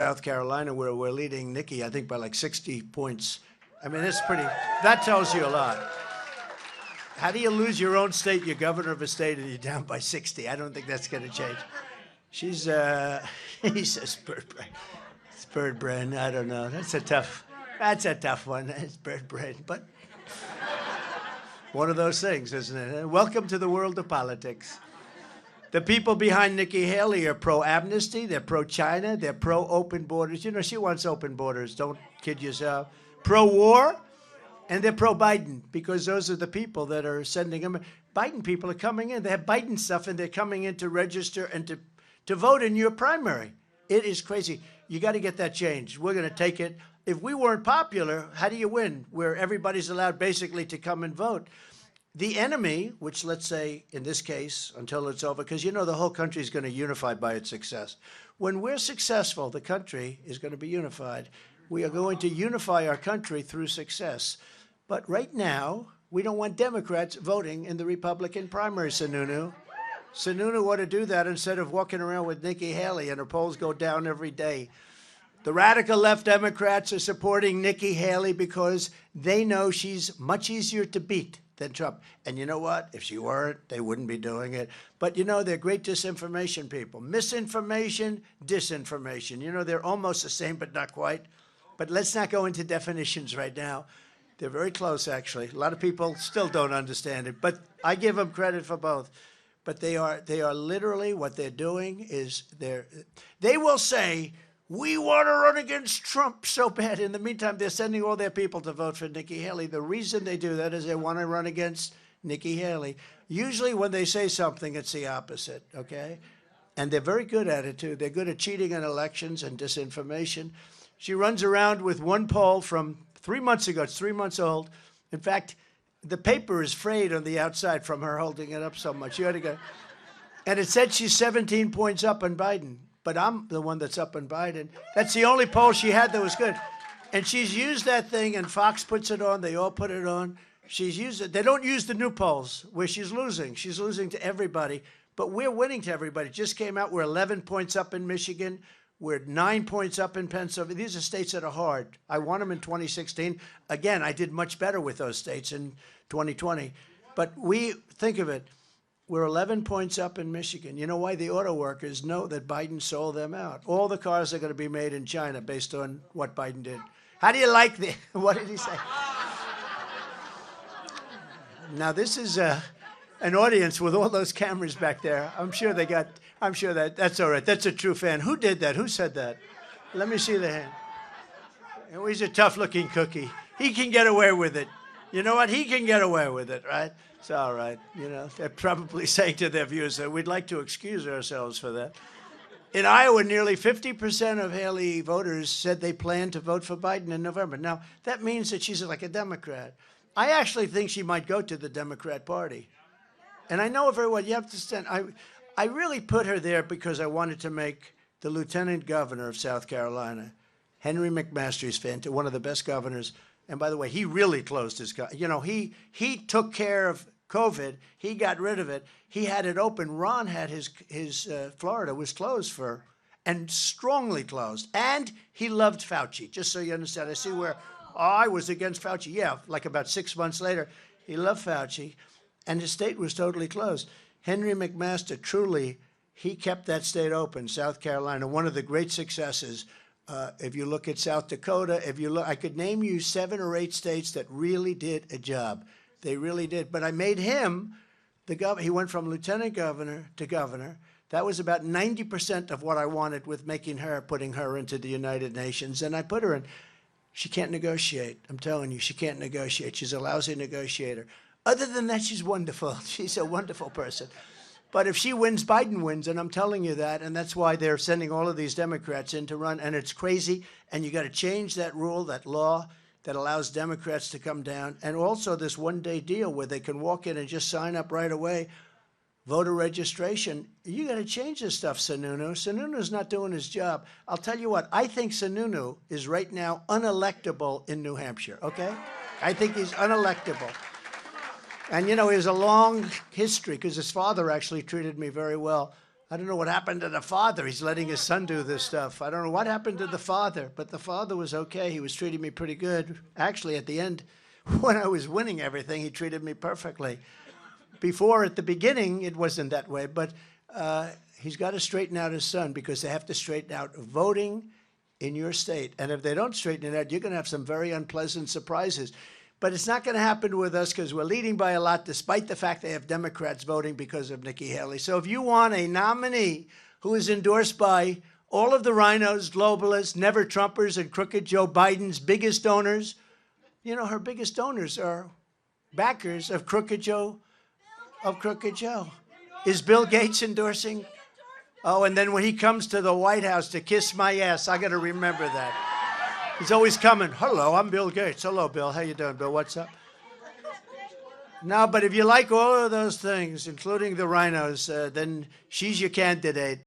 South Carolina, where we're leading Nikki, I think, by like 60 points. I mean, it's pretty, that tells you a lot. How do you lose your own state, you're governor of a state, and you're down by 60? I don't think that's going to change. She's, he says bird brain. It's bird brain, I don't know. That's a tough one. It's bird brain, but one of those things, isn't it? Welcome to the world of politics. The people behind Nikki Haley are pro-amnesty, they're pro-China, they're pro-open borders. You know, she wants open borders, don't kid yourself. Pro-war, and they're pro-Biden, because those are the people that are sending them. Biden people are coming in. They have Biden stuff, and they're coming in to register and to vote in your primary. It is crazy. You got to get that changed. We're going to take it. If we weren't popular, how do you win? Where everybody's allowed basically to come and vote. The enemy, which let's say in this case, until it's over, because you know the whole country is going to unify by its success. When we're successful, the country is going to be unified. We are going to unify our country through success. But right now, we don't want Democrats voting in the Republican primary, Sununu. Sununu ought to do that instead of walking around with Nikki Haley, and her polls go down every day. The radical left Democrats are supporting Nikki Haley because they know she's much easier to beat than Trump. And you know what? If she weren't, they wouldn't be doing it. But you know, they're great disinformation people. Misinformation, disinformation. You know, they're almost the same, but not quite. But let's not go into definitions right now. They're very close, actually. A lot of people still don't understand it, but I give them credit for both. But they are literally, what they're doing is they will say, we want to run against Trump so bad. In the meantime, they're sending all their people to vote for Nikki Haley. The reason they do that is they want to run against Nikki Haley. Usually when they say something, it's the opposite, okay? And they're very good at it, too. They're good at cheating in elections and disinformation. She runs around with one poll from 3 months ago. It's 3 months old. In fact, the paper is frayed on the outside from her holding it up so much. You had to go. And it said she's 17 points up on Biden. But I'm the one that's up on Biden. That's the only poll she had that was good. And she's used that thing, and Fox puts it on. They all put it on. She's used it. They don't use the new polls where she's losing. She's losing to everybody. But we're winning to everybody. It just came out. We're 11 points up in Michigan. We're 9 points up in Pennsylvania. These are states that are hard. I won them in 2016. Again, I did much better with those states in 2020. But think of it. We're 11 points up in Michigan. You know why? The auto workers know that Biden sold them out. All the cars are going to be made in China based on what Biden did. How do you like what did he say? Now, this is an audience with all those cameras back there. I'm sure that's all right. That's a true fan. Who did that? Who said that? Let me see the hand. Oh, he's a tough-looking cookie. He can get away with it. You know what? He can get away with it, right? It's all right. You know, they're probably saying to their viewers that we'd like to excuse ourselves for that. In Iowa, nearly 50% of Haley voters said they plan to vote for Biden in November. Now, that means that she's like a Democrat. I actually think she might go to the Democrat Party. And I know very well, you have to stand. I really put her there because I wanted to make the lieutenant governor of South Carolina, Henry McMaster, is one of the best governors. And by the way, he really closed his, you know, he took care of COVID. He got rid of it. He had it open. Ron had his Florida was closed and strongly closed. And he loved Fauci, just so you understand. I see where I was against Fauci. Yeah, like about 6 months later, he loved Fauci, and his state was totally closed. Henry McMaster, truly, he kept that state open, South Carolina, one of the great successes. If you look at South Dakota, I could name you 7 or 8 states that really did a job. They really did. But I made him the governor. He went from lieutenant governor to governor. That was about 90% of what I wanted with putting her into the United Nations. And I put her in. She can't negotiate. I'm telling you, she can't negotiate. She's a lousy negotiator. Other than that, she's wonderful. She's a wonderful person. But if she wins, Biden wins, and I'm telling you that, and that's why they're sending all of these Democrats in to run, and it's crazy, and you got to change that rule, that law that allows Democrats to come down, and also this one-day deal where they can walk in and just sign up right away, voter registration. You got to change this stuff, Sununu. Sununu's not doing his job. I'll tell you what, I think Sununu is right now unelectable in New Hampshire, okay? I think he's unelectable. And, you know, he has a long history because his father actually treated me very well. I don't know what happened to the father. He's letting his son do this stuff. I don't know what happened to the father, but the father was okay. He was treating me pretty good. Actually, at the end, when I was winning everything, he treated me perfectly. Before, at the beginning, it wasn't that way, but he's got to straighten out his son because they have to straighten out voting in your state. And if they don't straighten it out, you're going to have some very unpleasant surprises. But it's not going to happen with us because we're leading by a lot, despite the fact they have Democrats voting because of Nikki Haley. So if you want a nominee who is endorsed by all of the rhinos, globalists, never Trumpers, and crooked Joe Biden's biggest donors, you know, her biggest donors are backers of crooked Joe, Is Bill Gates endorsing? Oh, and then when he comes to the White House to kiss my ass, I got to remember that. He's always coming. Hello, I'm Bill Gates. Hello, Bill. How you doing, Bill? What's up? No, but if you like all of those things, including the rhinos, then she's your candidate.